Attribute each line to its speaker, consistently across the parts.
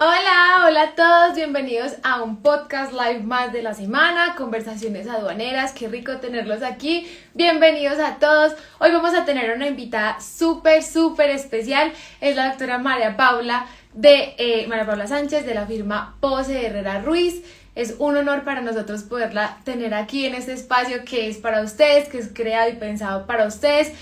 Speaker 1: Hola, hola a todos, bienvenidos a un podcast live más de la semana, conversaciones aduaneras, qué rico tenerlos aquí, bienvenidos a todos. Hoy vamos a tener una invitada súper especial, es la doctora María Paula Sánchez de la firma Pose Herrera Ruiz. Es un honor para nosotros poderla tener aquí en este espacio que es para ustedes, que es creado y pensado para ustedes.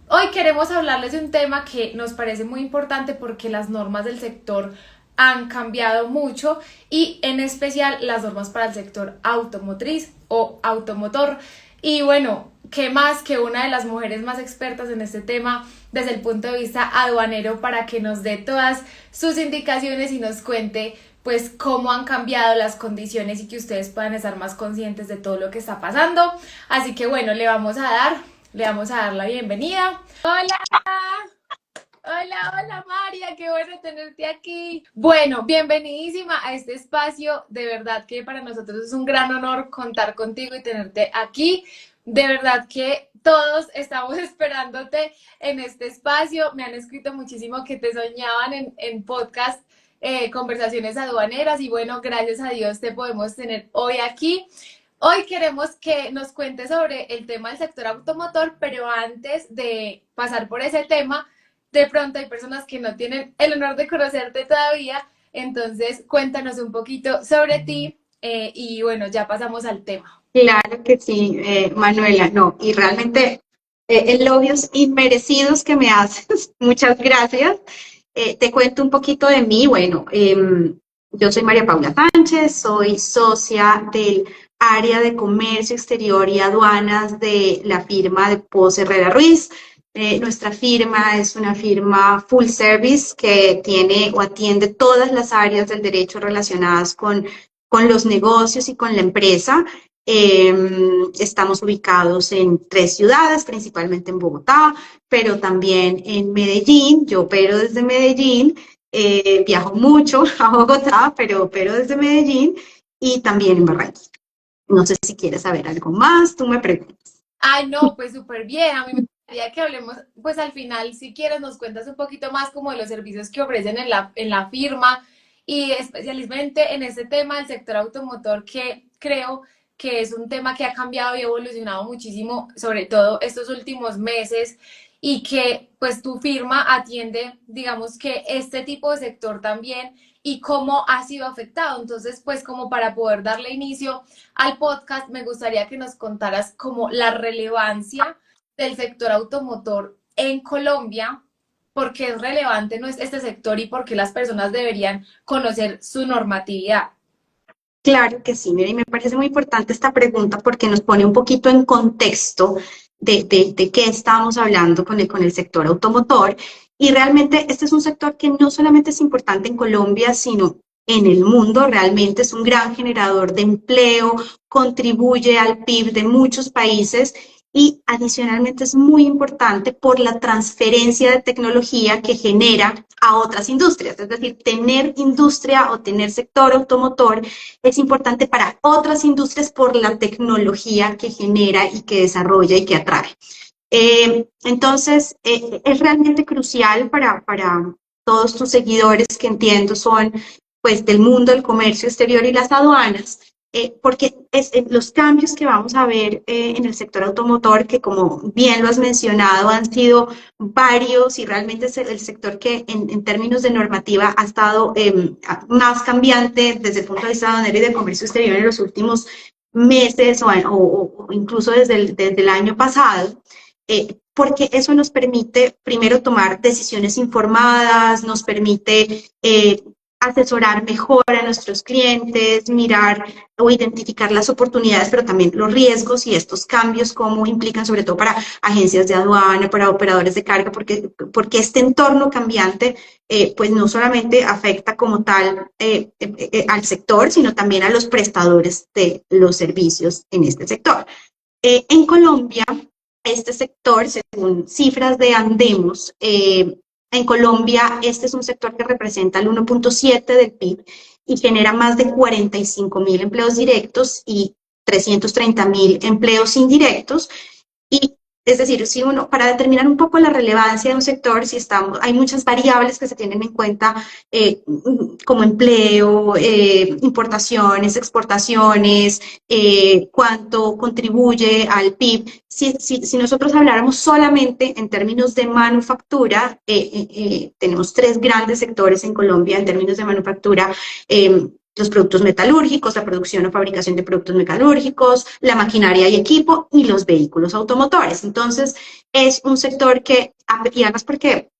Speaker 1: Hoy queremos hablarles de un tema que nos parece muy importante porque las normas del sector han cambiado mucho y en especial las normas para el sector automotriz o automotor. Y bueno, qué más que una de las mujeres más expertas en este tema desde el punto de vista aduanero para que nos dé todas sus indicaciones y nos cuente pues cómo han cambiado las condiciones y que ustedes puedan estar más conscientes de todo lo que está pasando. Así que bueno, le vamos a dar la bienvenida. Hola. Hola María, qué bueno tenerte aquí. Bueno, bienvenidísima a este espacio. De verdad que para nosotros es un gran honor contar contigo y tenerte aquí. De verdad que todos estamos esperándote en este espacio. Me han escrito muchísimo que te soñaban en podcast, conversaciones aduaneras y bueno, gracias a Dios te podemos tener hoy aquí. Hoy queremos que nos cuentes sobre el tema del sector automotor, pero antes de pasar por ese tema, de pronto hay personas que no tienen el honor de conocerte todavía, entonces cuéntanos un poquito sobre ti y bueno, ya pasamos al tema.
Speaker 2: Claro que sí, Manuela, no, y realmente elogios inmerecidos que me haces, muchas gracias. Te cuento un poquito de mí, bueno, yo soy María Paula Sánchez, soy socia del área de comercio exterior y aduanas de la firma de Pose Herrera Ruiz. Nuestra firma es una firma full service que tiene o atiende todas las áreas del derecho relacionadas con los negocios y con la empresa. Estamos ubicados en 3 ciudades, principalmente en Bogotá, pero también en Medellín. Yo opero desde Medellín, viajo mucho a Bogotá, pero opero desde Medellín y también en Barranquilla. No sé si quieres saber algo más, tú me preguntas.
Speaker 1: Ay, no, pues súper bien. A mí me gustaría que hablemos, pues al final, si quieres, nos cuentas un poquito más como de los servicios que ofrecen en la firma y especialmente en este tema del sector automotor que creo que es un tema que ha cambiado y evolucionado muchísimo, sobre todo estos últimos meses y que pues tu firma atiende, digamos que este tipo de sector también y cómo ha sido afectado. Entonces, pues como para poder darle inicio al podcast, me gustaría que nos contaras como la relevancia del sector automotor en Colombia, por qué es relevante este sector y por qué las personas deberían conocer su normatividad.
Speaker 2: Claro que sí, mira, y me parece muy importante esta pregunta porque nos pone un poquito en contexto de qué estamos hablando con el sector automotor. Y realmente este es un sector que no solamente es importante en Colombia, sino en el mundo. Realmente es un gran generador de empleo, contribuye al PIB de muchos países y adicionalmente es muy importante por la transferencia de tecnología que genera a otras industrias. Es decir, tener industria o tener sector automotor es importante para otras industrias por la tecnología que genera y que desarrolla y que atrae. Entonces, es realmente crucial para todos tus seguidores que entiendo son pues del mundo del comercio exterior y las aduanas, porque los cambios que vamos a ver en el sector automotor, que como bien lo has mencionado, han sido varios y realmente es el sector que en términos de normativa ha estado más cambiante desde el punto de vista aduanero y de comercio exterior en los últimos meses o incluso desde el año pasado. Porque eso nos permite primero tomar decisiones informadas, nos permite asesorar mejor a nuestros clientes, mirar o identificar las oportunidades, pero también los riesgos y estos cambios, cómo implican sobre todo para agencias de aduana, para operadores de carga, porque este entorno cambiante pues no solamente afecta como tal al sector, sino también a los prestadores de los servicios en este sector. En Colombia, este sector, según cifras de Andemos, en Colombia este es un sector que representa el 1.7 del PIB y genera más de 45.000 empleos directos y 330.000 empleos indirectos. Y Es decir, si uno, para determinar un poco la relevancia de un sector, si estamos, hay muchas variables que se tienen en cuenta, como empleo, importaciones, exportaciones, cuánto contribuye al PIB. Si nosotros habláramos solamente en términos de manufactura, tenemos tres grandes sectores en Colombia en términos de manufactura. Los productos metalúrgicos, la producción o fabricación de productos metalúrgicos, la maquinaria y equipo y los vehículos automotores. Entonces, es un sector que, y además porque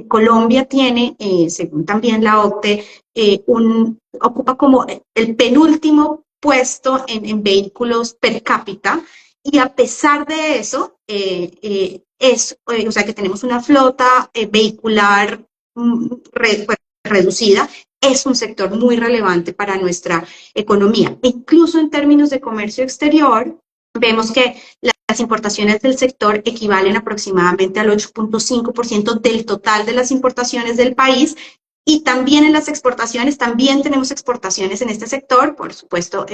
Speaker 2: Colombia tiene, según también la OCDE, ocupa como el penúltimo puesto en vehículos per cápita, y a pesar de eso, o sea que tenemos una flota vehicular reducida. Es un sector muy relevante para nuestra economía. Incluso en términos de comercio exterior, vemos que las importaciones del sector equivalen aproximadamente al 8.5% del total de las importaciones del país. Y también en las exportaciones, también tenemos exportaciones en este sector, por supuesto,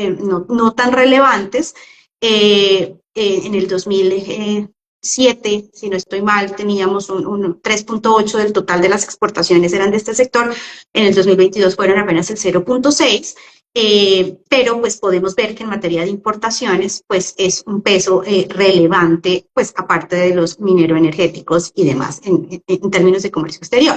Speaker 2: no tan relevantes. En el 2007, si no estoy mal, teníamos un 3.8 del total de las exportaciones eran de este sector. En el 2022 fueron apenas el 0.6. Pero pues podemos ver que en materia de importaciones pues es un peso relevante, pues aparte de los mineroenergéticos y demás en términos de comercio exterior.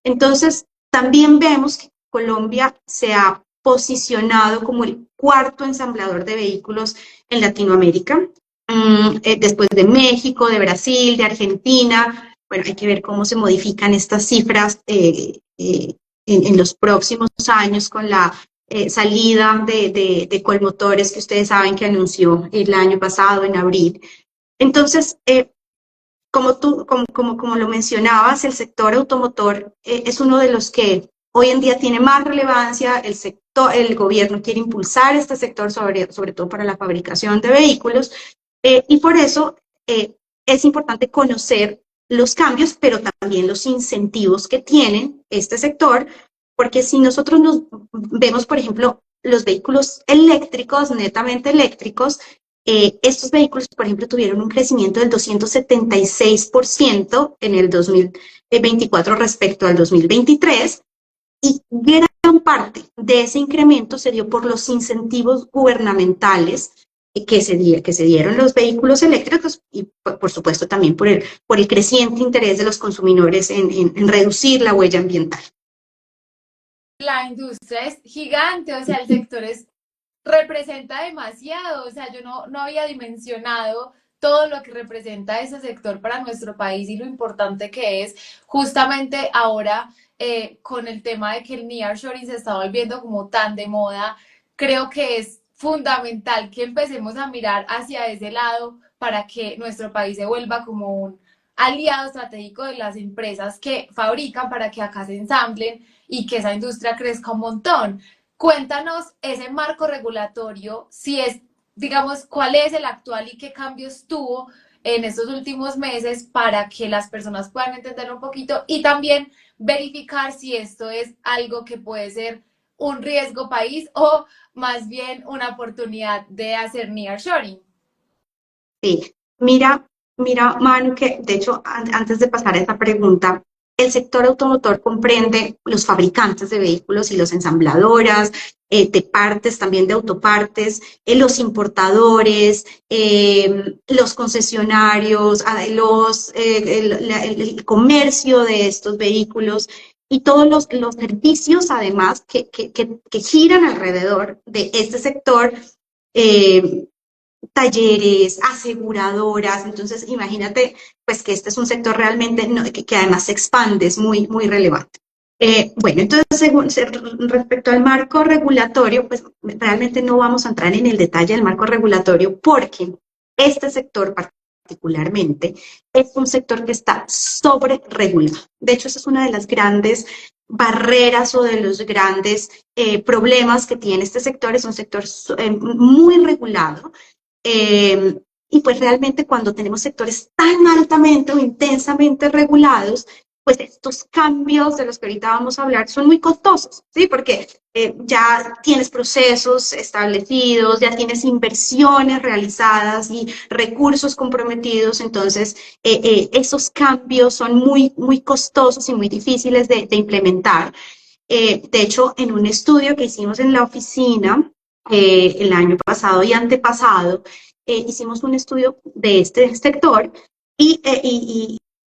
Speaker 2: Entonces también vemos que Colombia se ha posicionado como el cuarto ensamblador de vehículos en Latinoamérica, después de México, de Brasil, de Argentina. Bueno, hay que ver cómo se modifican estas cifras en los próximos años con la salida de Colmotores, que ustedes saben que anunció el año pasado, en abril. Entonces, como lo mencionabas, el sector automotor es uno de los que hoy en día tiene más relevancia. El gobierno quiere impulsar este sector, sobre todo para la fabricación de vehículos, y por eso es importante conocer los cambios, pero también los incentivos que tiene este sector, porque si nosotros nos vemos, por ejemplo, los vehículos eléctricos, netamente eléctricos, estos vehículos, por ejemplo, tuvieron un crecimiento del 276% en el 2024 respecto al 2023, y gran parte de ese incremento se dio por los incentivos gubernamentales que se dieron los vehículos eléctricos, y por supuesto también por el creciente interés de los consumidores en reducir la huella ambiental.
Speaker 1: La industria es gigante, o sea, el sector representa demasiado, o sea, yo no había dimensionado todo lo que representa ese sector para nuestro país y lo importante que es justamente ahora, con el tema de que el nearshoring se está volviendo como tan de moda. Creo que es fundamental que empecemos a mirar hacia ese lado para que nuestro país se vuelva como un aliado estratégico de las empresas que fabrican, para que acá se ensamblen y que esa industria crezca un montón. Cuéntanos ese marco regulatorio, si es, digamos, cuál es el actual y qué cambios tuvo en estos últimos meses, para que las personas puedan entender un poquito y también verificar si esto es algo que puede ser un riesgo país o más bien una oportunidad de hacer nearshoring.
Speaker 2: Sí, mira, Manu, que de hecho, antes de pasar a esta pregunta, el sector automotor comprende los fabricantes de vehículos y los ensambladoras, de partes, también de autopartes, los importadores, los concesionarios, el comercio de estos vehículos y todos los servicios, además, que giran alrededor de este sector. Talleres, aseguradoras. Entonces imagínate pues que este es un sector realmente que además se expande, es muy relevante. Bueno, entonces respecto al marco regulatorio, pues realmente no vamos a entrar en el detalle del marco regulatorio, porque este sector particularmente es un sector que está sobre regulado. De hecho, esa es una de las grandes barreras o de los grandes problemas que tiene este sector. Es un sector muy regulado. Y pues realmente cuando tenemos sectores tan altamente o intensamente regulados, pues estos cambios de los que ahorita vamos a hablar son muy costosos, ¿sí? Porque ya tienes procesos establecidos, ya tienes inversiones realizadas y recursos comprometidos, entonces esos cambios son muy, muy costosos y muy difíciles de implementar. De hecho, en un estudio que hicimos en la oficina el año pasado y antepasado, hicimos un estudio de este sector y,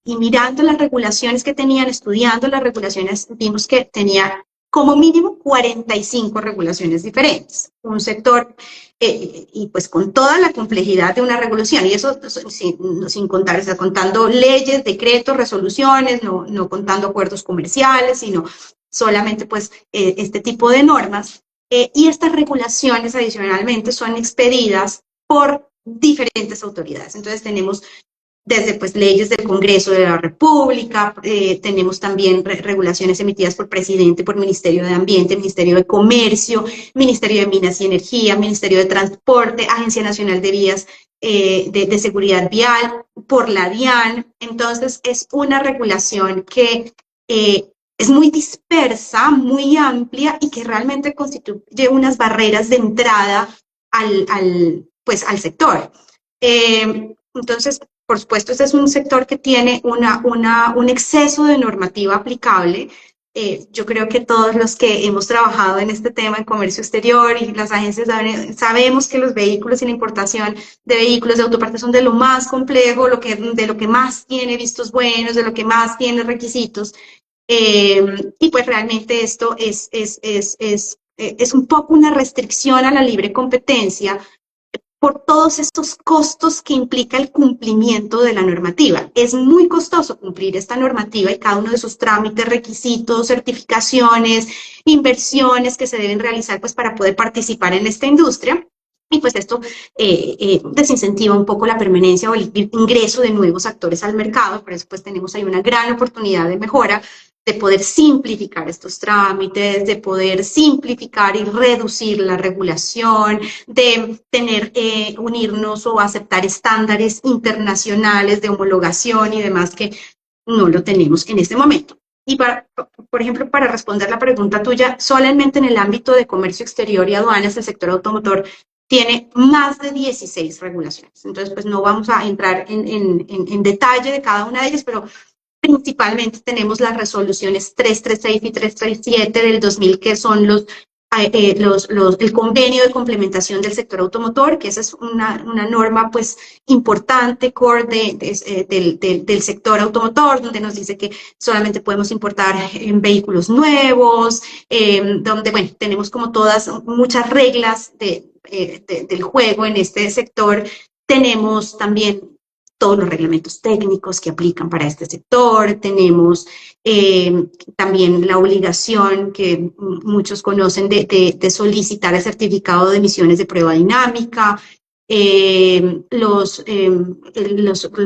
Speaker 2: y mirando las regulaciones que tenían, estudiando las regulaciones, vimos que tenía como mínimo 45 regulaciones diferentes. Un sector, y pues con toda la complejidad de una regulación, y eso sin contar, o sea, contando leyes, decretos, resoluciones, no contando acuerdos comerciales, sino solamente pues este tipo de normas. Y estas regulaciones adicionalmente son expedidas por diferentes autoridades. Entonces tenemos desde pues leyes del Congreso de la República, tenemos también regulaciones emitidas por presidente, por Ministerio de Ambiente, Ministerio de Comercio, Ministerio de Minas y Energía, Ministerio de Transporte, Agencia Nacional de Vías de Seguridad Vial, por la DIAN. Entonces es una regulación que es muy dispersa, muy amplia y que realmente constituye unas barreras de entrada pues, al sector. Entonces, por supuesto, este es un sector que tiene un exceso de normativa aplicable. Yo creo que todos los que hemos trabajado en este tema en comercio exterior y las agencias sabemos que los vehículos y la importación de vehículos de autopartes son de lo más complejo, de lo que más tiene vistos buenos, de lo que más tiene requisitos. Y pues realmente esto es un poco una restricción a la libre competencia por todos estos costos que implica el cumplimiento de la normativa. Es muy costoso cumplir esta normativa y cada uno de sus trámites, requisitos, certificaciones, inversiones que se deben realizar pues, para poder participar en esta industria. Y pues esto desincentiva un poco la permanencia o el ingreso de nuevos actores al mercado. Por eso pues tenemos ahí una gran oportunidad de mejora, de poder simplificar estos trámites, de poder simplificar y reducir la regulación, de tener, unirnos o aceptar estándares internacionales de homologación y demás que no lo tenemos en este momento. Y por ejemplo, para responder la pregunta tuya, solamente en el ámbito de comercio exterior y aduanas, el sector automotor tiene más de 16 regulaciones. Entonces, pues no vamos a entrar en detalle de cada una de ellas, pero principalmente tenemos las resoluciones 336 y 337 del 2000, que son el convenio de complementación del sector automotor, que esa es una norma pues importante, core del sector automotor, donde nos dice que solamente podemos importar en vehículos nuevos, donde, bueno, tenemos como muchas reglas del juego en este sector. Tenemos también todos los reglamentos técnicos que aplican para este sector, tenemos también la obligación que muchos conocen de solicitar el certificado de emisiones de prueba dinámica, el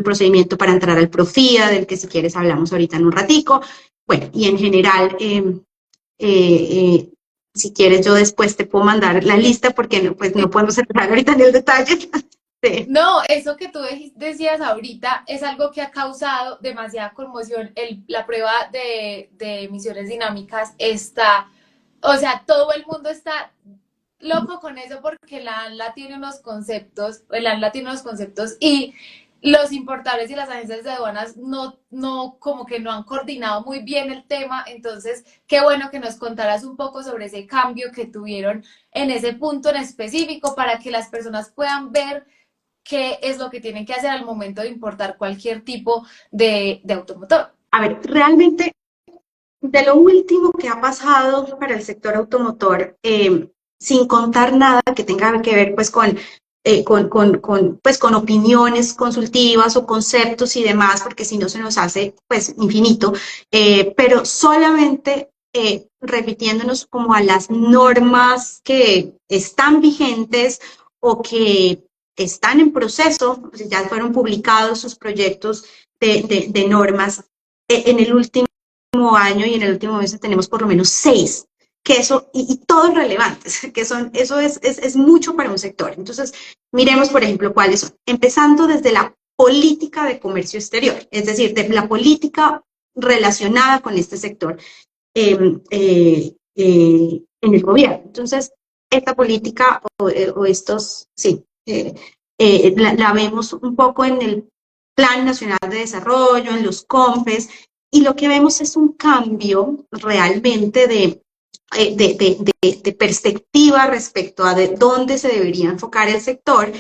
Speaker 2: procedimiento para entrar al Profia, del que si quieres hablamos ahorita en un ratico. Bueno, y en general, si quieres yo después te puedo mandar la lista porque no podemos entrar ahorita en el detalle. Sí.
Speaker 1: No, eso que tú decías ahorita es algo que ha causado demasiada conmoción. La prueba de emisiones dinámicas está, o sea, todo el mundo está loco con eso porque la ANLA tiene unos conceptos, y los importadores y las agencias de aduanas como que no han coordinado muy bien el tema. Entonces, qué bueno que nos contaras un poco sobre ese cambio que tuvieron en ese punto en específico para que las personas puedan ver qué es lo que tienen que hacer al momento de importar cualquier tipo de automotor.
Speaker 2: A ver, realmente, de lo último que ha pasado para el sector automotor, sin contar nada que tenga que ver pues con opiniones consultivas o conceptos y demás, porque si no se nos hace pues infinito, pero solamente repitiéndonos como a las normas que están vigentes o que están en proceso, pues ya fueron publicados sus proyectos de normas. En el último año y en el último mes tenemos por lo menos 6, que eso, y todos relevantes, que eso es mucho para un sector. Entonces, miremos, por ejemplo, cuáles son. Empezando desde la política de comercio exterior, es decir, de la política relacionada con este sector en el gobierno. Entonces, esta política o estos, sí, la vemos un poco en el Plan Nacional de Desarrollo, en los COMPES, y lo que vemos es un cambio realmente de perspectiva respecto a de dónde se debería enfocar el sector,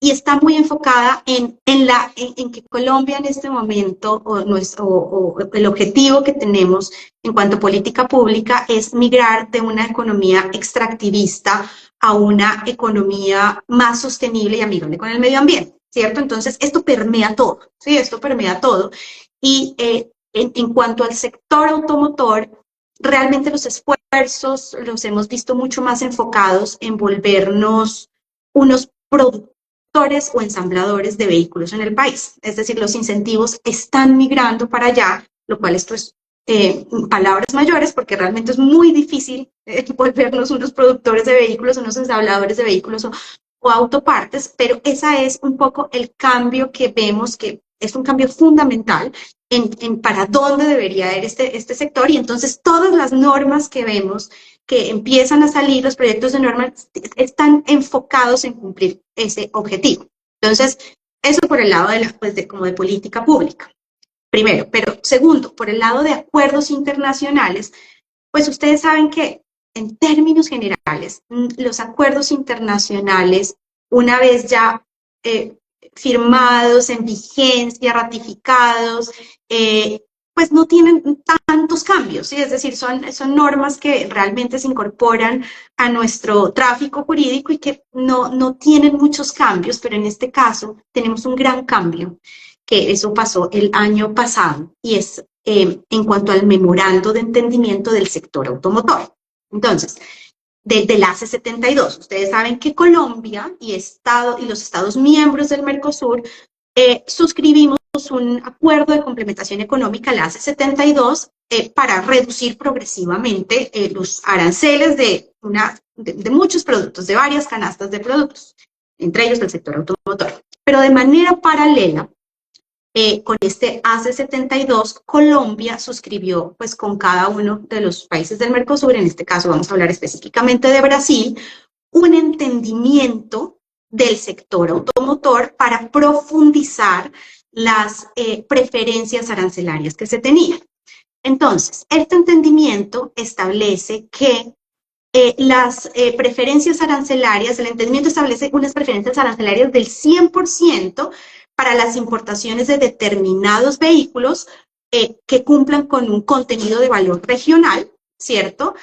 Speaker 2: y está muy enfocada en que Colombia en este momento, o el objetivo que tenemos en cuanto a política pública es migrar de una economía extractivista a una economía más sostenible y amigable con el medio ambiente, ¿cierto? Entonces, esto permea todo, ¿sí? Esto permea todo. Y en cuanto al sector automotor, realmente los esfuerzos los hemos visto mucho más enfocados en volvernos unos productores o ensambladores de vehículos en el país. Es decir, los incentivos están migrando para allá, lo cual esto es palabras mayores, porque realmente es muy difícil volvernos unos productores de vehículos, unos ensambladores de vehículos o autopartes, pero esa es un poco el cambio que vemos, que es un cambio fundamental en para dónde debería ir este sector, y entonces todas las normas que vemos que empiezan a salir, los proyectos de normas están enfocados en cumplir ese objetivo. Entonces, eso por el lado como de política pública. Primero, pero segundo, por el lado de acuerdos internacionales, pues ustedes saben que en términos generales, los acuerdos internacionales, una vez ya firmados, en vigencia, ratificados, pues no tienen tantos cambios, ¿sí? Es decir, son normas que realmente se incorporan a nuestro tráfico jurídico y que no tienen muchos cambios, pero en este caso tenemos un gran cambio, que eso pasó el año pasado, y es en cuanto al memorando de entendimiento del sector automotor. Entonces, del ACE 72, ustedes saben que Colombia y los estados miembros del Mercosur suscribimos un acuerdo de complementación económica, la ACE 72, para reducir progresivamente los aranceles de muchos productos, de varias canastas de productos, entre ellos del sector automotor. Pero de manera paralela, con este ACE 72, Colombia suscribió pues con cada uno de los países del Mercosur, en este caso vamos a hablar específicamente de Brasil, un entendimiento del sector automotor para profundizar las preferencias arancelarias que se tenían. Entonces, este entendimiento establece que las preferencias arancelarias, el entendimiento establece unas preferencias arancelarias del 100% para las importaciones de determinados vehículos que cumplan con un contenido de valor regional, ¿cierto?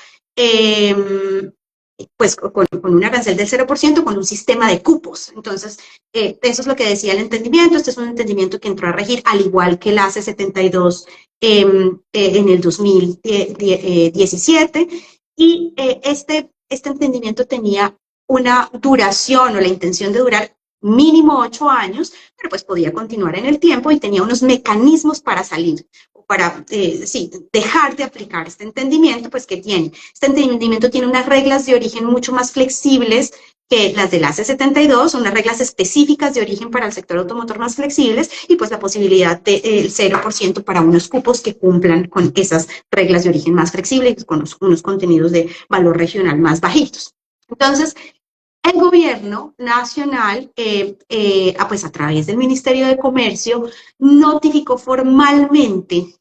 Speaker 2: Pues con un arancel del 0%, con un sistema de cupos. Entonces, eso es lo que decía el entendimiento. Este es un entendimiento que entró a regir, al igual que el ACE 72 en el 2017, y este entendimiento tenía una duración o la intención de durar mínimo 8 años, pero pues podía continuar en el tiempo y tenía unos mecanismos para salir, para dejar de aplicar este entendimiento, pues que tiene. Este entendimiento tiene unas reglas de origen mucho más flexibles que las del ACE 72, son unas reglas específicas de origen para el sector automotor más flexibles, y pues la posibilidad del 0% para unos cupos que cumplan con esas reglas de origen más flexibles, con unos contenidos de valor regional más bajitos. Entonces, el gobierno nacional, pues a través del Ministerio de Comercio, notificó formalmente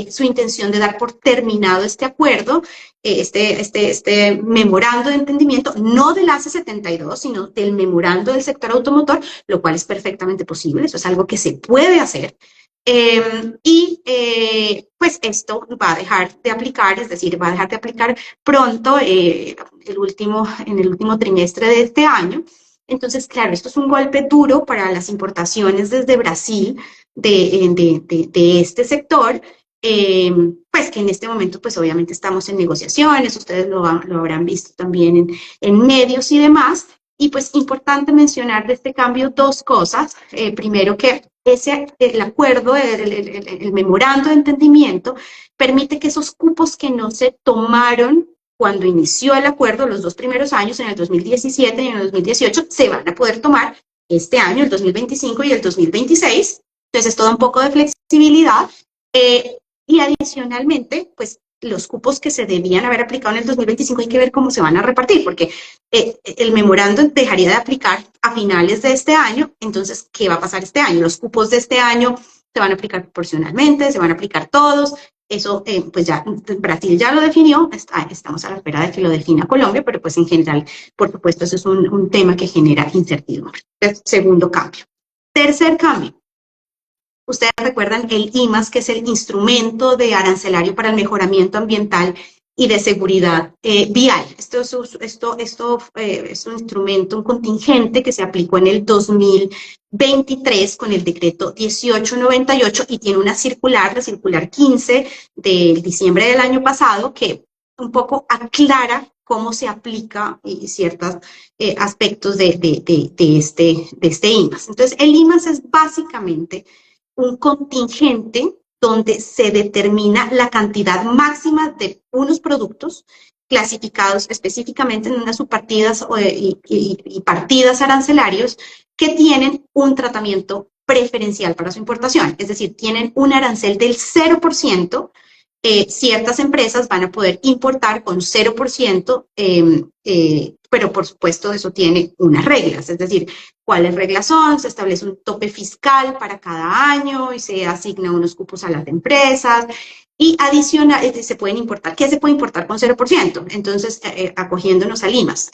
Speaker 2: su intención de dar por terminado este acuerdo, este memorando de entendimiento, no del ACE 72, sino del memorando del sector automotor, lo cual es perfectamente posible, eso es algo que se puede hacer. Pues esto va a dejar de aplicar, es decir, va a dejar de aplicar pronto, en el último trimestre de este año. Entonces, claro, esto es un golpe duro para las importaciones desde Brasil de este sector, pues que en este momento, pues obviamente estamos en negociaciones, ustedes lo habrán visto también en medios y demás. Y pues importante mencionar de este cambio dos cosas. Primero, que el acuerdo, el memorando de entendimiento, permite que esos cupos que no se tomaron cuando inició el acuerdo, los 2 primeros años, en el 2017 y en el 2018, se van a poder tomar este año, el 2025 y el 2026. Entonces, es todo un poco de flexibilidad. Y adicionalmente, pues los cupos que se debían haber aplicado en el 2025 hay que ver cómo se van a repartir, porque el memorándum dejaría de aplicar a finales de este año. Entonces, ¿qué va a pasar este año? Los cupos de este año se van a aplicar proporcionalmente, se van a aplicar todos. Eso, pues ya Brasil ya lo definió, estamos a la espera de que lo defina Colombia, pero pues en general, por supuesto, eso es un tema que genera incertidumbre. Segundo cambio. Tercer cambio. Ustedes recuerdan el IMAS, que es el instrumento de arancelario para el mejoramiento ambiental y de seguridad vial. Esto es un instrumento, un contingente que se aplicó en el 2023 con el decreto 1898 y tiene una circular, la circular 15 de diciembre del año pasado, que un poco aclara cómo se aplica ciertos aspectos de este IMAS. Entonces, el IMAS es básicamente un contingente donde se determina la cantidad máxima de unos productos clasificados específicamente en unas subpartidas y partidas arancelarios que tienen un tratamiento preferencial para su importación, es decir, tienen un arancel del 0%. Ciertas empresas van a poder importar con 0%, pero por supuesto eso tiene unas reglas, es decir, ¿cuáles reglas son? Se establece un tope fiscal para cada año y se asigna unos cupos a las empresas y adicional, se pueden importar. ¿Qué se puede importar con 0%? Entonces, acogiéndonos a Limas,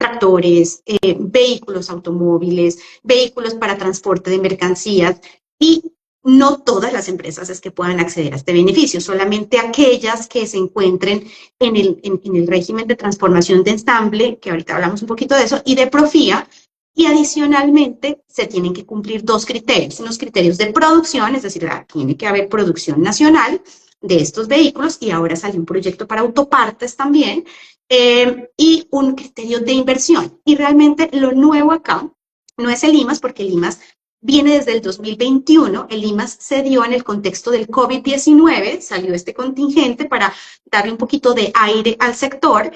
Speaker 2: tractores, vehículos automóviles, vehículos para transporte de mercancías y no todas las empresas es que puedan acceder a este beneficio, solamente aquellas que se encuentren en el régimen de transformación de ensamble, que ahorita hablamos un poquito de eso, y de Profía, y adicionalmente se tienen que cumplir dos criterios, unos criterios de producción, es decir, tiene que haber producción nacional de estos vehículos, y ahora sale un proyecto para autopartes también, y un criterio de inversión. Y realmente lo nuevo acá no es el IMAS, porque el IMAS viene desde el 2021, el IMAS se dio en el contexto del COVID-19, salió este contingente para darle un poquito de aire al sector,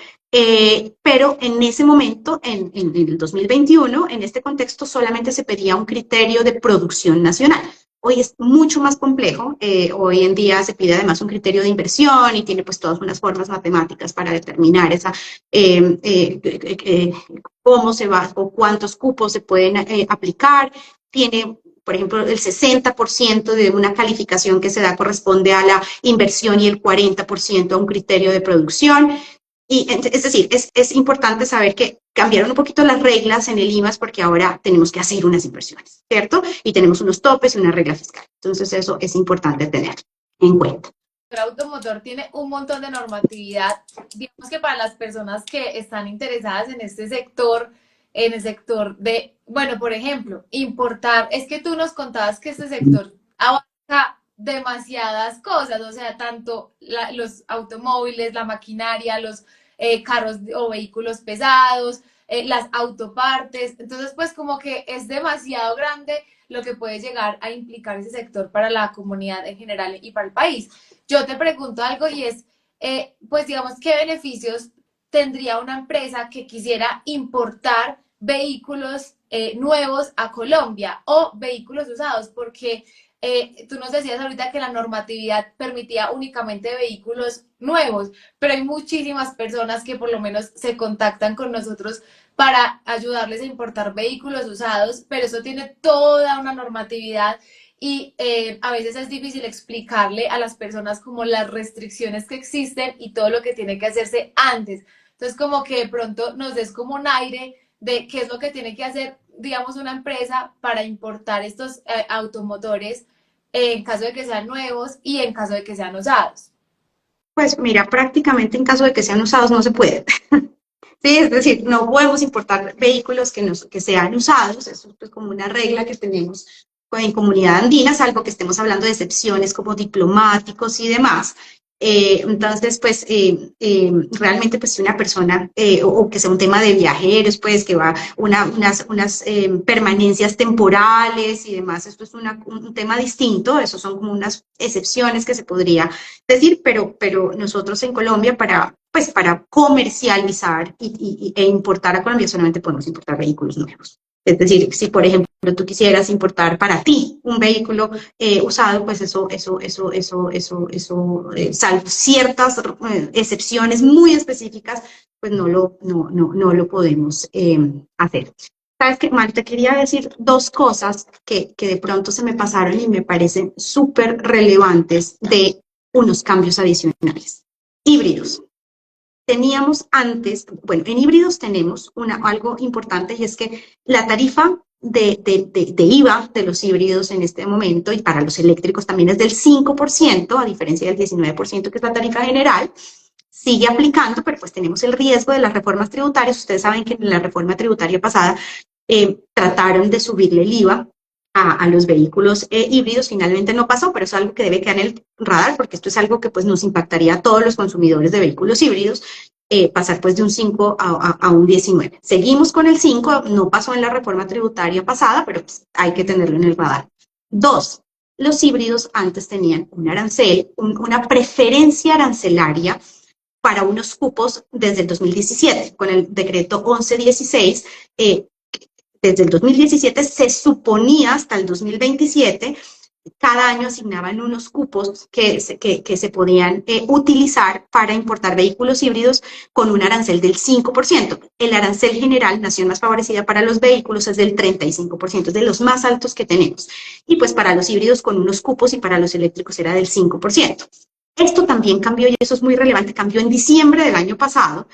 Speaker 2: pero en ese momento, en el 2021, en este contexto solamente se pedía un criterio de producción nacional. Hoy es mucho más complejo, hoy en día se pide además un criterio de inversión y tiene pues todas unas formas matemáticas para determinar cómo se va o cuántos cupos se pueden aplicar. Tiene, por ejemplo, el 60% de una calificación que se da corresponde a la inversión y el 40% a un criterio de producción. Y, es decir, es importante saber que cambiaron un poquito las reglas en el IMAS porque ahora tenemos que hacer unas inversiones, ¿cierto? Y tenemos unos topes y una regla fiscal. Entonces, eso es importante tener en cuenta.
Speaker 1: El automotor tiene un montón de normatividad. Digamos que para las personas que están interesadas en este sector, en el sector de, bueno, por ejemplo, importar, es que tú nos contabas que este sector abarca demasiadas cosas, o sea, tanto los automóviles, la maquinaria, los carros o vehículos pesados, las autopartes, entonces pues como que es demasiado grande lo que puede llegar a implicar ese sector para la comunidad en general y para el país. Yo te pregunto algo y es, pues digamos, ¿qué beneficios tendría una empresa que quisiera importar vehículos nuevos a Colombia o vehículos usados? Porque tú nos decías ahorita que la normatividad permitía únicamente vehículos nuevos, pero hay muchísimas personas que por lo menos se contactan con nosotros para ayudarles a importar vehículos usados, pero eso tiene toda una normatividad y a veces es difícil explicarle a las personas como las restricciones que existen y todo lo que tiene que hacerse antes. Entonces, como que de pronto nos des como un aire de qué es lo que tiene que hacer, digamos, una empresa para importar estos automotores en caso de que sean nuevos y en caso de que sean usados.
Speaker 2: Pues mira, prácticamente en caso de que sean usados no se puede. Sí, es decir, no podemos importar vehículos que sean usados, eso es pues como una regla que tenemos en comunidad andina, salvo que estemos hablando de excepciones como diplomáticos y demás. Entonces, pues, realmente, pues, si una persona, o que sea un tema de viajeros, pues, que va unas permanencias temporales y demás, esto es un tema distinto, eso son como unas excepciones que se podría decir, pero nosotros en Colombia, para comercializar e importar a Colombia, solamente podemos importar vehículos nuevos. Es decir, si por ejemplo tú quisieras importar para ti un vehículo usado, pues salvo ciertas excepciones muy específicas, pues no lo podemos hacer. Sabes que, Mar, te quería decir dos cosas que de pronto se me pasaron y me parecen súper relevantes de unos cambios adicionales. Híbridos. Teníamos antes, bueno, en híbridos tenemos algo importante y es que la tarifa de IVA de los híbridos en este momento y para los eléctricos también es del 5%, a diferencia del 19% que es la tarifa general, sigue aplicando, pero pues tenemos el riesgo de las reformas tributarias. Ustedes saben que en la reforma tributaria pasada trataron de subirle el IVA a los vehículos híbridos, finalmente no pasó, pero es algo que debe quedar en el radar porque esto es algo que pues nos impactaría a todos los consumidores de vehículos híbridos, pasar pues de un 5 a un 19. Seguimos con el 5, no pasó en la reforma tributaria pasada, pero pues hay que tenerlo en el radar. Dos, los híbridos antes tenían un arancel, una preferencia arancelaria para unos cupos desde el 2017, con el decreto 1116, desde el 2017 se suponía hasta el 2027, cada año asignaban unos cupos que se podían utilizar para importar vehículos híbridos con un arancel del 5%. El arancel general, nación más favorecida para los vehículos, es del 35%, es de los más altos que tenemos. Y pues para los híbridos con unos cupos y para los eléctricos era del 5%. Esto también cambió, y eso es muy relevante, cambió en diciembre del año pasado,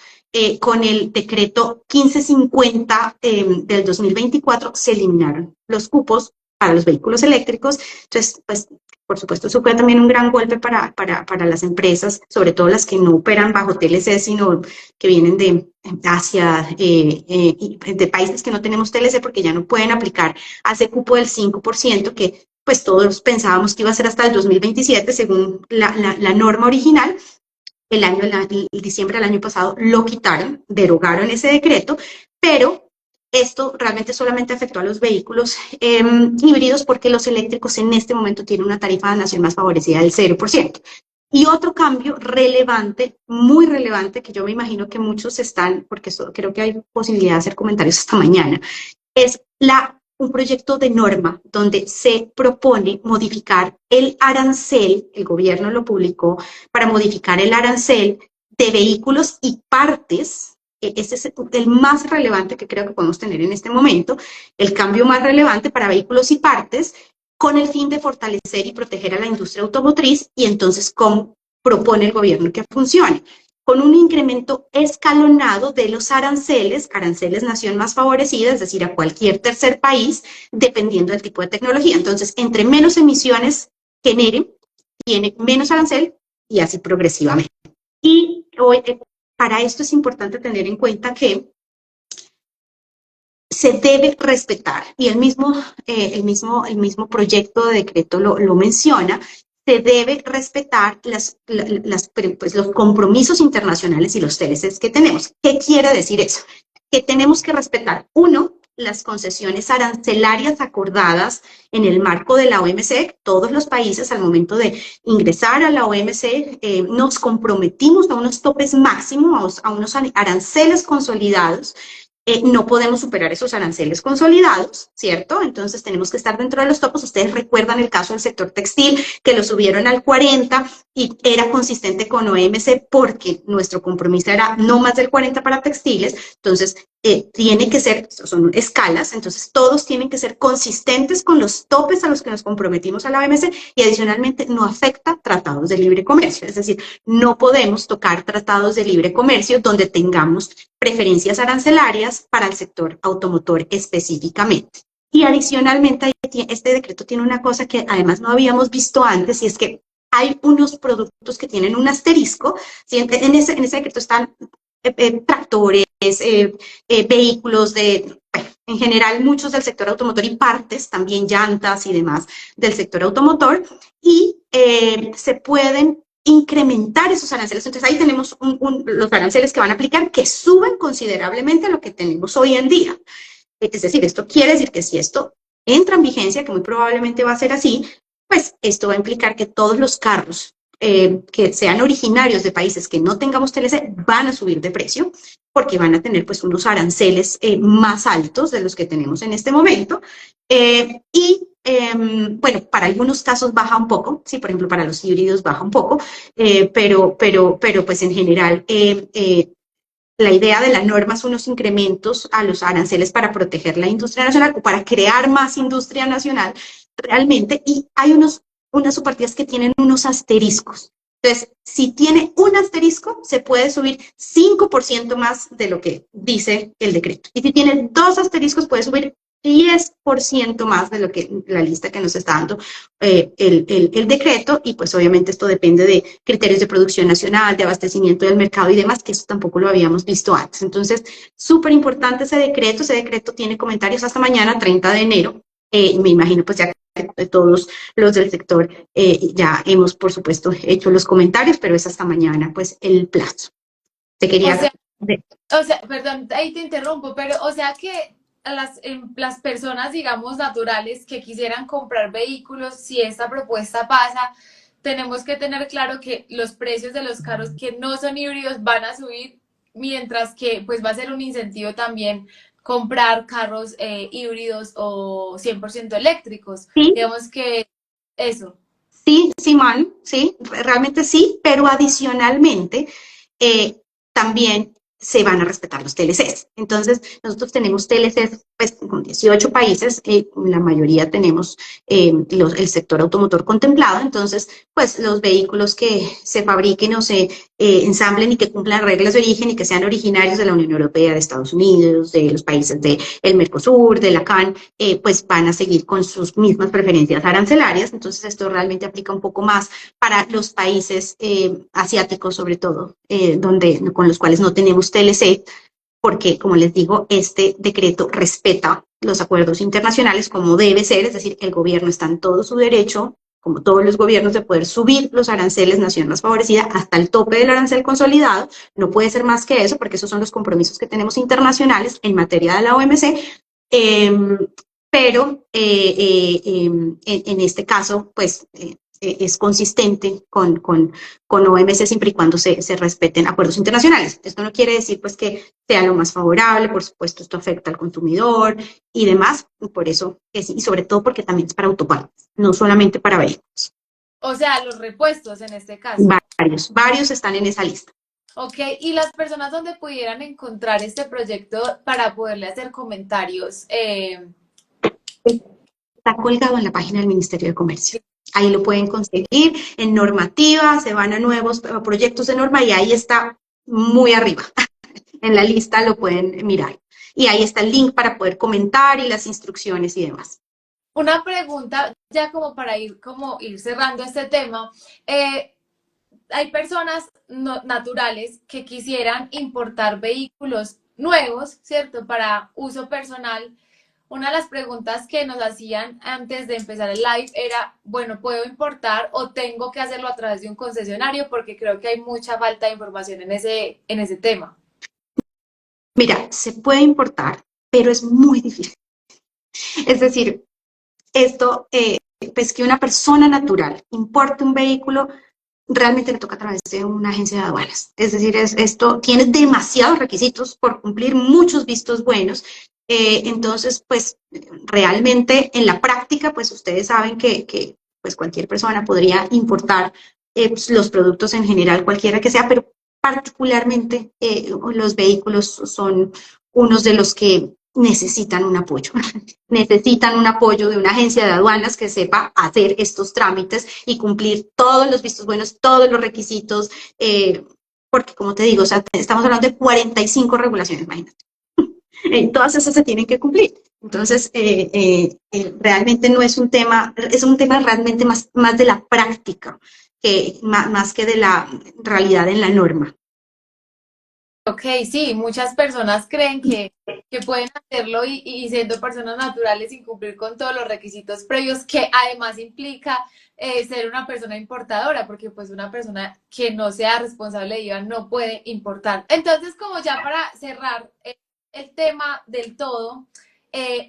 Speaker 2: con el decreto 1550 del 2024, se eliminaron los cupos para los vehículos eléctricos. Entonces, pues, por supuesto, eso fue también un gran golpe para las empresas, sobre todo las que no operan bajo TLC, sino que vienen de Asia, de países que no tenemos TLC, porque ya no pueden aplicar a ese cupo del 5%, que pues todos pensábamos que iba a ser hasta el 2027, según la norma original. El diciembre del año pasado lo quitaron, derogaron ese decreto, pero esto realmente solamente afectó a los vehículos híbridos porque los eléctricos en este momento tienen una tarifa de nación más favorecida del 0%. Y otro cambio relevante, muy relevante, que yo me imagino que muchos están, porque creo que hay posibilidad de hacer comentarios hasta mañana, es un proyecto de norma donde se propone modificar el arancel, el gobierno lo publicó, para modificar el arancel de vehículos y partes. Ese es el más relevante que creo que podemos tener en este momento, el cambio más relevante para vehículos y partes, con el fin de fortalecer y proteger a la industria automotriz. Y entonces, ¿cómo propone el gobierno que funcione? Con un incremento escalonado de los aranceles nación más favorecida, es decir, a cualquier tercer país, dependiendo del tipo de tecnología. Entonces, entre menos emisiones generen, tiene menos arancel, y así progresivamente. Y hoy, para esto es importante tener en cuenta que se debe respetar, y el mismo proyecto de decreto lo menciona, se debe respetar pues, los compromisos internacionales y los TLCs que tenemos. ¿Qué quiere decir eso? Que tenemos que respetar, uno, las concesiones arancelarias acordadas en el marco de la OMC. Todos los países al momento de ingresar a la OMC nos comprometimos a unos topes máximos, a unos aranceles consolidados. No podemos superar esos aranceles consolidados, ¿cierto? Entonces tenemos que estar dentro de los topos. Ustedes recuerdan el caso del sector textil, que lo subieron al 40 y era consistente con OMC porque nuestro compromiso era no más del 40 para textiles. Entonces, tiene que ser, son escalas, entonces todos tienen que ser consistentes con los topes a los que nos comprometimos a la OMC, y adicionalmente no afecta tratados de libre comercio. Es decir, no podemos tocar tratados de libre comercio donde tengamos preferencias arancelarias para el sector automotor específicamente. Y adicionalmente, este decreto tiene una cosa que además no habíamos visto antes, y es que hay unos productos que tienen un asterisco. ¿Sí? En ese decreto están tractores, vehículos en general, muchos del sector automotor, y partes, también llantas y demás del sector automotor, y se pueden incrementar esos aranceles. Entonces ahí tenemos los aranceles que van a aplicar, que suben considerablemente a lo que tenemos hoy en día. Es decir, esto quiere decir que si esto entra en vigencia, que muy probablemente va a ser así, pues esto va a implicar que todos los carros que sean originarios de países que no tengamos TLC van a subir de precio porque van a tener pues unos aranceles más altos de los que tenemos en este momento. Bueno, para algunos casos baja un poco, sí, por ejemplo, para los híbridos baja un poco, pero pues en general la idea de la norma son unos incrementos a los aranceles para proteger la industria nacional o para crear más industria nacional realmente, y hay unas subpartidas que tienen unos asteriscos. Entonces, si tiene un asterisco, se puede subir 5% más de lo que dice el decreto. Y si tiene dos asteriscos, puede subir 10% más de lo que la lista que nos está dando el decreto, y pues obviamente esto depende de criterios de producción nacional, de abastecimiento del mercado y demás, que eso tampoco lo habíamos visto antes. Entonces, súper importante ese decreto tiene comentarios hasta mañana, 30 de enero, me imagino pues ya que todos los del sector ya hemos por supuesto hecho los comentarios, pero es hasta mañana pues el plazo. Te quería...
Speaker 1: Perdón, ahí te interrumpo, pero o sea que las personas, digamos, naturales que quisieran comprar vehículos, si esta propuesta pasa, tenemos que tener claro que los precios de los carros que no son híbridos van a subir, mientras que pues va a ser un incentivo también comprar carros híbridos o 100% eléctricos.
Speaker 2: Sí,
Speaker 1: Digamos que eso.
Speaker 2: sí, Simón, sí, realmente sí, pero adicionalmente también se van a respetar los TLCs. Entonces, nosotros tenemos TLCs pues, con 18 países, la mayoría tenemos el sector automotor contemplado, entonces, pues los vehículos que se fabriquen o se ensamblen y que cumplan reglas de origen y que sean originarios de la Unión Europea, de Estados Unidos, de los países del Mercosur, de la CAN, pues van a seguir con sus mismas preferencias arancelarias. Entonces, esto realmente aplica un poco más para los países asiáticos, sobre todo, con los cuales no tenemos TLC, porque, como les digo, este decreto respeta los acuerdos internacionales como debe ser, es decir, el gobierno está en todo su derecho, como todos los gobiernos, de poder subir los aranceles nación más favorecida hasta el tope del arancel consolidado. No puede ser más que eso, porque esos son los compromisos que tenemos internacionales en materia de la OMC. Pero en este caso, pues es consistente con OMC siempre y cuando se respeten acuerdos internacionales. Esto no quiere decir pues que sea lo más favorable, por supuesto esto afecta al consumidor y demás, y por eso y sobre todo porque también es para autopartes, no solamente para vehículos.
Speaker 1: O sea, los repuestos en este caso.
Speaker 2: Varios están en esa lista.
Speaker 1: Ok, y las personas donde pudieran encontrar este proyecto para poderle hacer comentarios.
Speaker 2: Está colgado en la página del Ministerio de Comercio. Ahí lo pueden conseguir en normativa, se van a nuevos proyectos de norma y ahí está muy arriba. En la lista lo pueden mirar. Y ahí está el link para poder comentar y las instrucciones y demás.
Speaker 1: Una pregunta, ya como para ir cerrando este tema. Hay personas naturales que quisieran importar vehículos nuevos, ¿cierto? Para uso personal. Una de las preguntas que nos hacían antes de empezar el live era, bueno, ¿puedo importar o tengo que hacerlo a través de un concesionario? Porque creo que hay mucha falta de información en ese tema.
Speaker 2: Mira, se puede importar, pero es muy difícil. Es decir, esto, pues que una persona natural importe un vehículo, realmente le toca a través de una agencia de aduanas. Es decir, esto tiene demasiados requisitos por cumplir, muchos vistos buenos. Entonces, pues realmente en la práctica, pues ustedes saben que pues cualquier persona podría importar pues, los productos en general, cualquiera que sea, pero particularmente los vehículos son unos de los que necesitan un apoyo. Necesitan un apoyo de una agencia de aduanas que sepa hacer estos trámites y cumplir todos los vistos buenos, todos los requisitos, porque como te digo, o sea, estamos hablando de 45 regulaciones, imagínate. Todas esas se tienen que cumplir. Entonces, realmente no es un tema, es un tema realmente más de la práctica, más que de la realidad en la norma.
Speaker 1: Ok, sí, muchas personas creen que pueden hacerlo y siendo personas naturales sin cumplir con todos los requisitos previos, que además implica ser una persona importadora, porque pues una persona que no sea responsable de IVA no puede importar. Entonces, como ya para cerrar el tema del todo,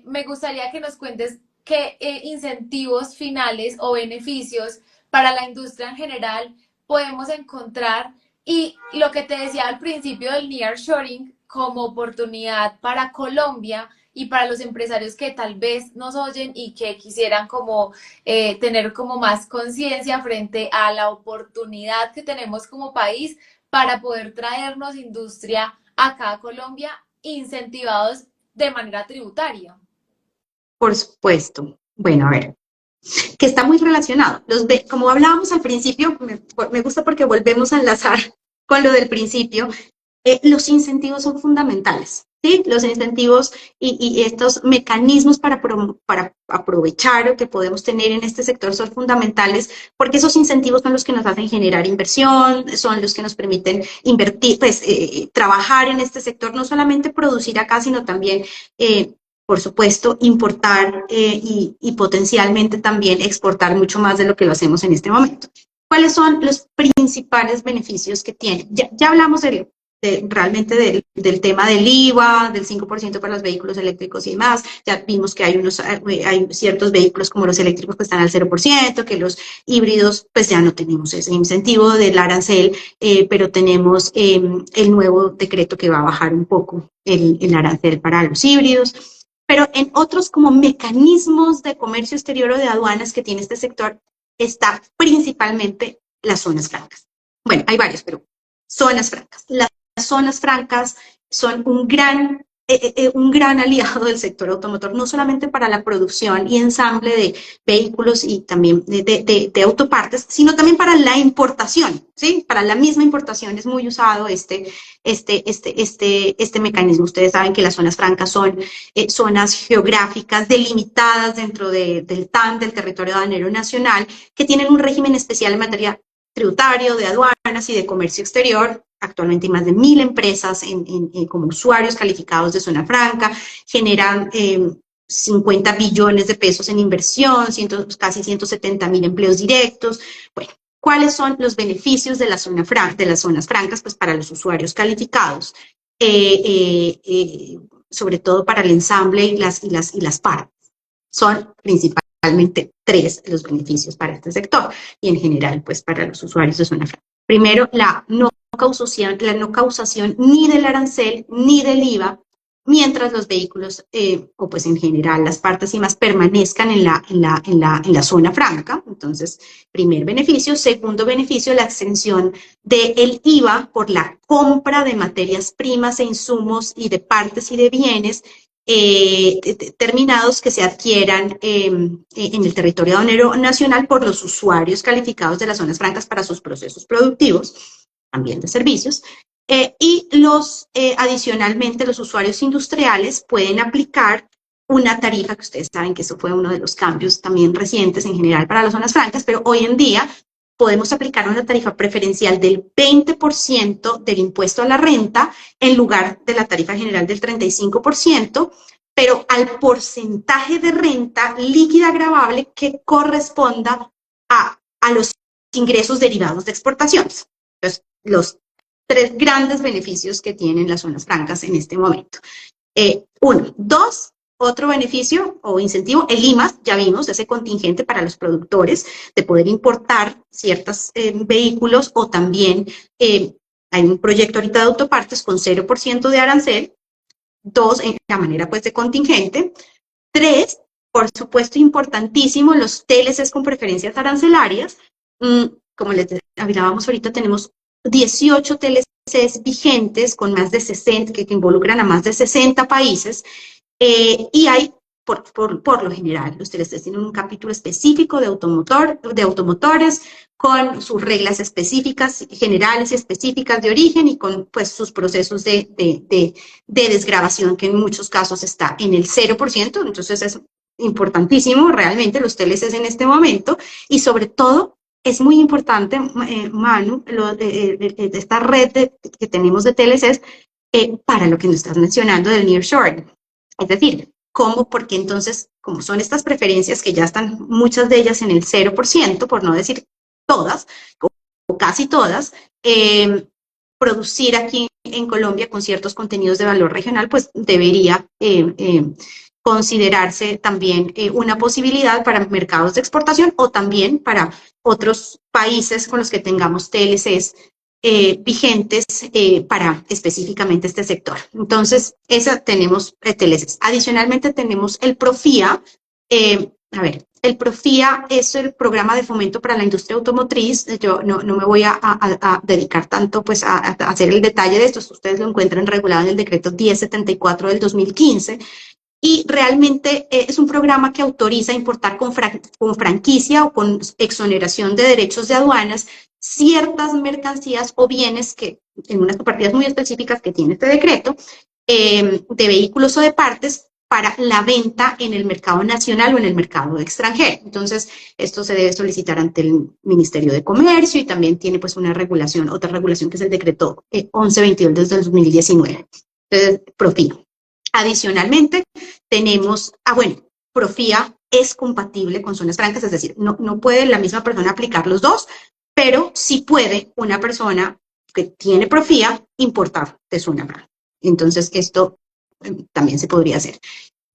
Speaker 1: me gustaría que nos cuentes qué incentivos finales o beneficios para la industria en general podemos encontrar, y lo que te decía al principio del nearshoring como oportunidad para Colombia y para los empresarios que tal vez nos oyen y que quisieran como tener como más conciencia frente a la oportunidad que tenemos como país para poder traernos industria acá a Colombia incentivados de manera tributaria.
Speaker 2: Por supuesto. Bueno, a ver, que está muy relacionado. Como hablábamos al principio, me gusta porque volvemos a enlazar con lo del principio, los incentivos son fundamentales. ¿Sí? Los incentivos y estos mecanismos para aprovechar o que podemos tener en este sector son fundamentales porque esos incentivos son los que nos hacen generar inversión, son los que nos permiten invertir, pues trabajar en este sector, no solamente producir acá, sino también por supuesto, importar y potencialmente también exportar mucho más de lo que lo hacemos en este momento. ¿Cuáles son los principales beneficios que tiene? Ya hablamos realmente del tema del IVA, del 5% para los vehículos eléctricos y demás. Ya vimos que hay ciertos vehículos como los eléctricos que están al 0%, que los híbridos, pues ya no tenemos ese incentivo del arancel, pero tenemos el nuevo decreto que va a bajar un poco el arancel para los híbridos. Pero en otros como mecanismos de comercio exterior o de aduanas que tiene este sector está principalmente las zonas francas. Bueno, hay varios, pero zonas francas. Las zonas francas son un gran aliado del sector automotor, no solamente para la producción y ensamble de vehículos y también de autopartes, sino también para la importación, ¿sí? Para la misma importación es muy usado este mecanismo. Ustedes saben que las zonas francas son zonas geográficas delimitadas dentro del TAN, del territorio aduanero nacional, que tienen un régimen especial en materia tributario, de aduanas y de comercio exterior. Actualmente hay más de 1.000 empresas como usuarios calificados de zona franca, generan 50 billones de pesos en inversión, casi 170.000 empleos directos. Bueno, ¿cuáles son los beneficios de las zonas francas? Pues para los usuarios calificados, sobre todo para el ensamble y las partes. Son principalmente 3 los beneficios para este sector y en general, pues para los usuarios de zona franca. Primero, la no causación ni del arancel ni del IVA, mientras los vehículos, o pues en general las partes y más permanezcan en la zona franca. Entonces, primer beneficio. Segundo beneficio, la exención del IVA por la compra de materias primas e insumos y de partes y de bienes terminados que se adquieran en el territorio aduanero nacional por los usuarios calificados de las zonas francas para sus procesos productivos, también de servicios. Adicionalmente, los usuarios industriales pueden aplicar una tarifa, que ustedes saben que eso fue uno de los cambios también recientes en general para las zonas francas, pero hoy en día podemos aplicar una tarifa preferencial del 20% del impuesto a la renta en lugar de la tarifa general del 35%, pero al porcentaje de renta líquida gravable que corresponda a los ingresos derivados de exportaciones. Entonces, los 3 grandes beneficios que tienen las zonas francas en este momento. 1. 2. Otro beneficio o incentivo, el IMAS, ya vimos, ese contingente para los productores de poder importar ciertos vehículos o también hay un proyecto ahorita de autopartes con 0% de arancel. 2, en la manera pues de contingente. 3, por supuesto, importantísimo, los TLCs con preferencias arancelarias. Como les hablábamos ahorita, tenemos 18 TLCs vigentes con más de 60, que involucran a más de 60 países. Y hay, por lo general, los TLCs tienen un capítulo específico de automotores con sus reglas específicas, generales y específicas de origen y con pues, sus procesos de desgravación, que en muchos casos está en el 0%. Entonces es importantísimo realmente los TLCs en este momento y sobre todo es muy importante, Manu, esta red que tenemos de TLCs para lo que nos estás mencionando del nearshoring. Es decir, ¿cómo? Porque entonces, como son estas preferencias que ya están muchas de ellas en el 0%, por no decir todas, o casi todas, producir aquí en Colombia con ciertos contenidos de valor regional, pues debería considerarse también una posibilidad para mercados de exportación o también para otros países con los que tengamos TLCs vigentes para específicamente este sector. Entonces, esa tenemos TLCs. Adicionalmente tenemos el PROFIA. El PROFIA es el programa de fomento para la industria automotriz. Yo no me voy a dedicar tanto pues a hacer el detalle de esto. Ustedes lo encuentran regulado en el decreto 1074 del 2015. Y realmente es un programa que autoriza importar con franquicia o con exoneración de derechos de aduanas ciertas mercancías o bienes que, en unas partidas muy específicas que tiene este decreto, de vehículos o de partes para la venta en el mercado nacional o en el mercado extranjero. Entonces, esto se debe solicitar ante el Ministerio de Comercio y también tiene pues una regulación, otra regulación que es el decreto 1122 desde el 2019. Entonces, PROFIA. Adicionalmente, tenemos, PROFIA es compatible con zonas francas, es decir, no puede la misma persona aplicar los dos, pero sí puede una persona que tiene PROFIA importar de zona franca. Entonces, esto también se podría hacer.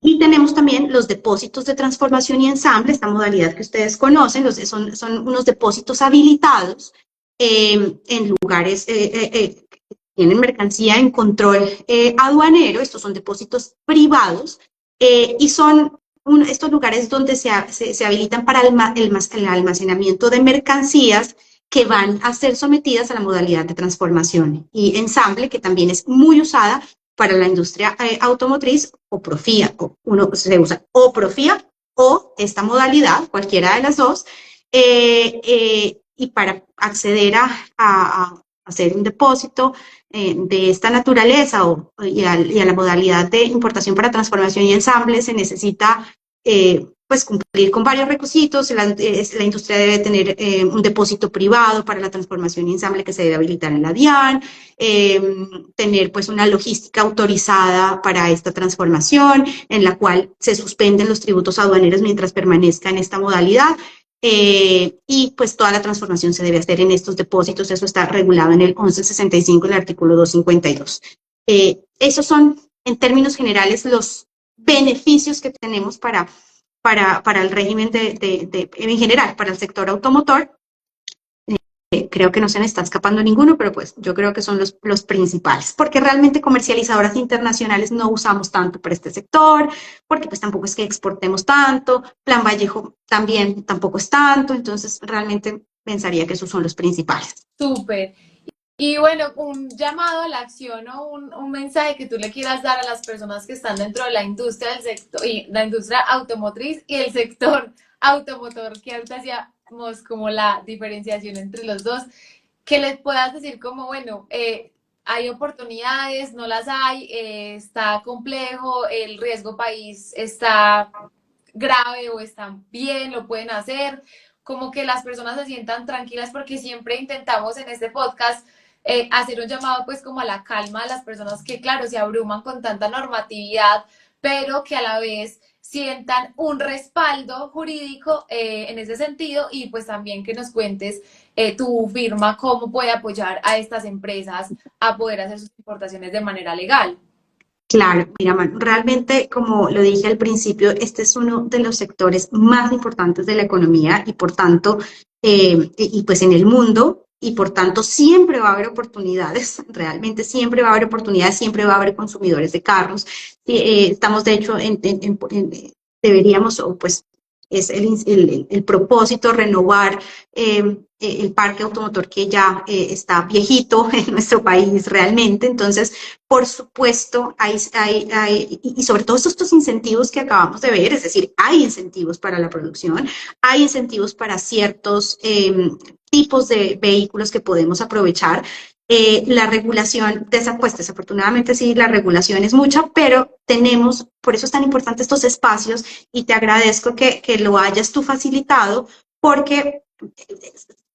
Speaker 2: Y tenemos también los depósitos de transformación y ensamble, esta modalidad que ustedes conocen, son unos depósitos habilitados en lugares tienen mercancía en control aduanero. Estos son depósitos privados y son estos lugares donde se habilitan para el almacenamiento de mercancías que van a ser sometidas a la modalidad de transformación y ensamble, que también es muy usada para la industria automotriz o PROFIA. Uno se usa o PROFIA o esta modalidad, cualquiera de las dos, y para acceder a hacer un depósito de esta naturaleza y a la modalidad de importación para transformación y ensamble se necesita pues cumplir con varios requisitos. La industria debe tener un depósito privado para la transformación y ensamble que se debe habilitar en la DIAN, tener pues una logística autorizada para esta transformación en la cual se suspenden los tributos aduaneros mientras permanezca en esta modalidad. Y pues toda la transformación se debe hacer en estos depósitos. Eso está regulado en el 1165, en el artículo 252. Esos son, en términos generales, los beneficios que tenemos para el régimen en general, para el sector automotor. Creo que no se me está escapando ninguno, pero pues yo creo que son los principales, porque realmente comercializadoras internacionales no usamos tanto para este sector, porque pues tampoco es que exportemos tanto, Plan Vallejo también tampoco es tanto, entonces realmente pensaría que esos son los principales.
Speaker 1: Súper. Y bueno, un llamado a la acción o un mensaje que tú le quieras dar a las personas que están dentro de la industria del sector, y la industria automotriz y el sector automotor, que ahorita hacíamos como la diferenciación entre los dos, que les puedas decir como, bueno, hay oportunidades, no las hay, está complejo, el riesgo país está grave o está bien, lo pueden hacer, como que las personas se sientan tranquilas, porque siempre intentamos en este podcast hacer un llamado pues como a la calma de las personas que claro se abruman con tanta normatividad, pero que a la vez sientan un respaldo jurídico en ese sentido. Y pues también que nos cuentes tu firma cómo puede apoyar a estas empresas a poder hacer sus importaciones de manera legal.
Speaker 2: Claro, mira, Manu, realmente, como lo dije al principio, este es uno de los sectores más importantes de la economía y por tanto, y pues en el mundo, y por tanto siempre va a haber oportunidades, realmente siempre va a haber oportunidades, siempre va a haber consumidores de carros. Estamos de hecho deberíamos, o pues es el propósito renovar el parque automotor que ya está viejito en nuestro país realmente. Entonces, por supuesto, y sobre todo estos incentivos que acabamos de ver, es decir, hay incentivos para la producción, hay incentivos para ciertos tipos de vehículos que podemos aprovechar. La regulación, pues desafortunadamente sí, la regulación es mucha, pero por eso es tan importante estos espacios y te agradezco que lo hayas tú facilitado, porque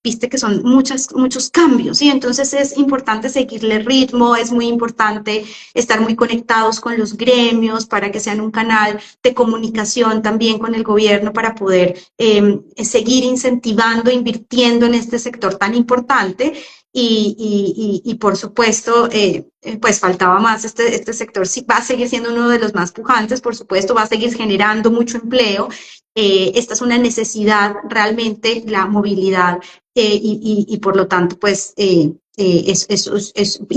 Speaker 2: viste que son muchos cambios, ¿sí? Entonces es importante seguirle ritmo, es muy importante estar muy conectados con los gremios para que sean un canal de comunicación también con el gobierno para poder seguir incentivando, invirtiendo en este sector tan importante. y por supuesto, pues faltaba más. Este sector sí va a seguir siendo uno de los más pujantes, por supuesto, va a seguir generando mucho empleo. Esta es una necesidad realmente, la movilidad, y por lo tanto, pues, y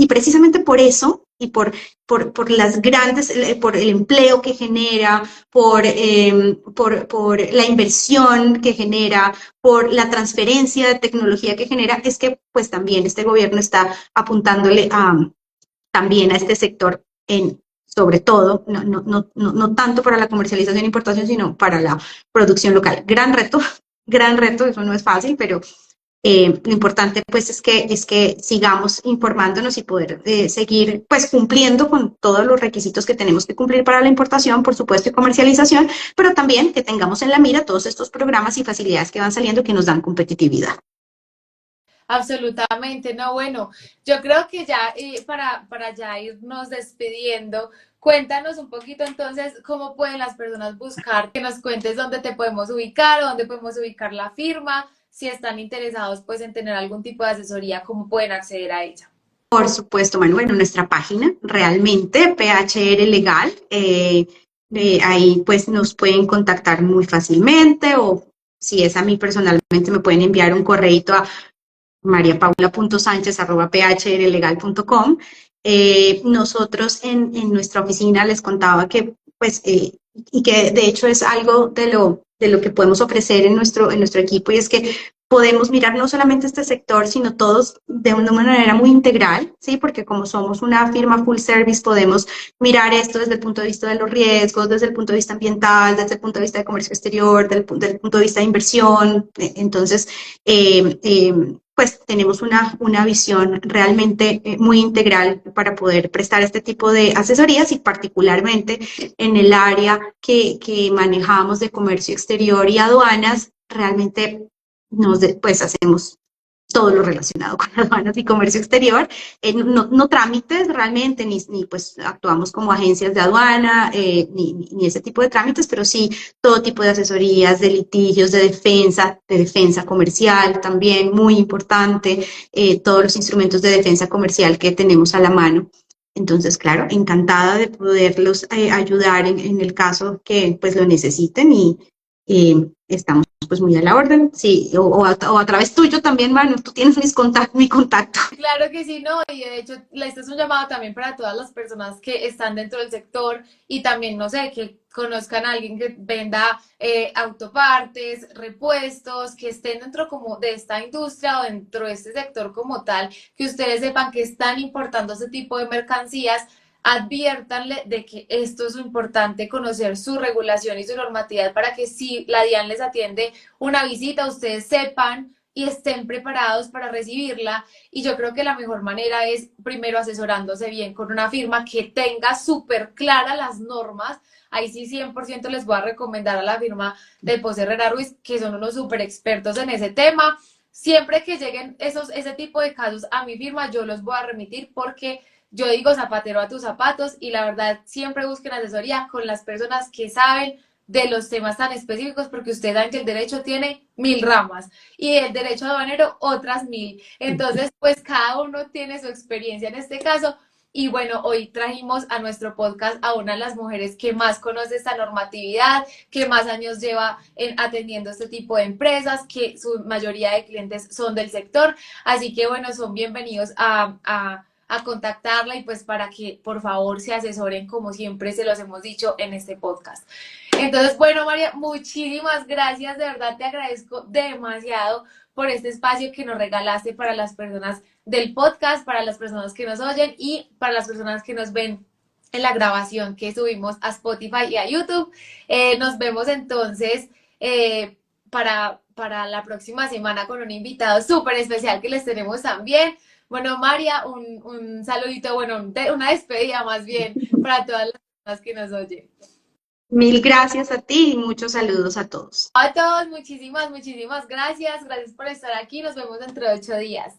Speaker 2: precisamente por eso, y por las grandes, por el empleo que genera, por la inversión que genera, por la transferencia de tecnología que genera, es que pues también este gobierno está apuntándole también a este sector sobre todo, no tanto para la comercialización e importación, sino para la producción local. Gran reto, eso no es fácil, pero lo importante pues es que sigamos informándonos y poder seguir pues cumpliendo con todos los requisitos que tenemos que cumplir para la importación, por supuesto, y comercialización, pero también que tengamos en la mira todos estos programas y facilidades que van saliendo que nos dan competitividad.
Speaker 1: Absolutamente, no, bueno, yo creo que ya para ya irnos despidiendo, cuéntanos un poquito entonces cómo pueden las personas buscar, que nos cuentes dónde te podemos ubicar, dónde podemos ubicar la firma, si están interesados pues en tener algún tipo de asesoría, cómo pueden acceder a ella.
Speaker 2: Por supuesto, Manuel, bueno, nuestra página realmente, PHR Legal, ahí pues nos pueden contactar muy fácilmente o si es a mí personalmente me pueden enviar un correíto a mariapaula.sanchez@phrlegal.com. Nosotros en nuestra oficina les contaba que, pues, y que de hecho es algo de lo que podemos ofrecer en nuestro equipo, y es que podemos mirar no solamente este sector, sino todos de una manera muy integral, ¿sí? Porque como somos una firma full service, podemos mirar esto desde el punto de vista de los riesgos, desde el punto de vista ambiental, desde el punto de vista de comercio exterior, del punto de vista de inversión. Entonces, pues tenemos una visión realmente muy integral para poder prestar este tipo de asesorías, y particularmente en el área que manejamos de comercio exterior y aduanas, realmente pues hacemos todo lo relacionado con aduanas y comercio exterior, no trámites realmente, ni pues actuamos como agencias de aduana, ni ese tipo de trámites, pero sí todo tipo de asesorías, de litigios, de defensa comercial también, muy importante, todos los instrumentos de defensa comercial que tenemos a la mano. Entonces, claro, encantada de poderlos ayudar en el caso que pues lo necesiten, y estamos pues muy a la orden, sí, o a través tuyo también, Manu, tú tienes mi contacto.
Speaker 1: Claro que sí, no, y de hecho, este es un llamado también para todas las personas que están dentro del sector y también, no sé, que conozcan a alguien que venda autopartes, repuestos, que estén dentro como de esta industria o dentro de este sector como tal, que ustedes sepan que están importando ese tipo de mercancías, adviértanle de que esto es lo importante, conocer su regulación y su normatividad para que si la DIAN les atiende una visita, ustedes sepan y estén preparados para recibirla. Y yo creo que la mejor manera es primero asesorándose bien con una firma que tenga súper claras las normas. Ahí sí 100% les voy a recomendar a la firma de Pose Herrera Ruiz, que son unos súper expertos en ese tema. Siempre que lleguen ese tipo de casos a mi firma, yo los voy a remitir porque yo digo zapatero a tus zapatos, y la verdad siempre busquen asesoría con las personas que saben de los temas tan específicos, porque ustedes saben que el derecho tiene 1000 ramas y el derecho aduanero otras 1000. Entonces, pues cada uno tiene su experiencia en este caso. Y bueno, hoy trajimos a nuestro podcast a una de las mujeres que más conoce esta normatividad, que más años lleva atendiendo este tipo de empresas, que su mayoría de clientes son del sector. Así que bueno, son bienvenidos a contactarla, y pues para que por favor se asesoren como siempre se los hemos dicho en este podcast. Entonces, bueno, María, muchísimas gracias, de verdad te agradezco demasiado por este espacio que nos regalaste para las personas del podcast, para las personas que nos oyen y para las personas que nos ven en la grabación que subimos a Spotify y a YouTube. Nos vemos entonces para la próxima semana con un invitado súper especial que les tenemos también. Bueno, María, un saludito, bueno, una despedida más bien para todas las personas que nos oyen.
Speaker 2: Mil gracias a ti y muchos saludos a todos.
Speaker 1: A todos, muchísimas gracias. Gracias por estar aquí. Nos vemos dentro de 8 días.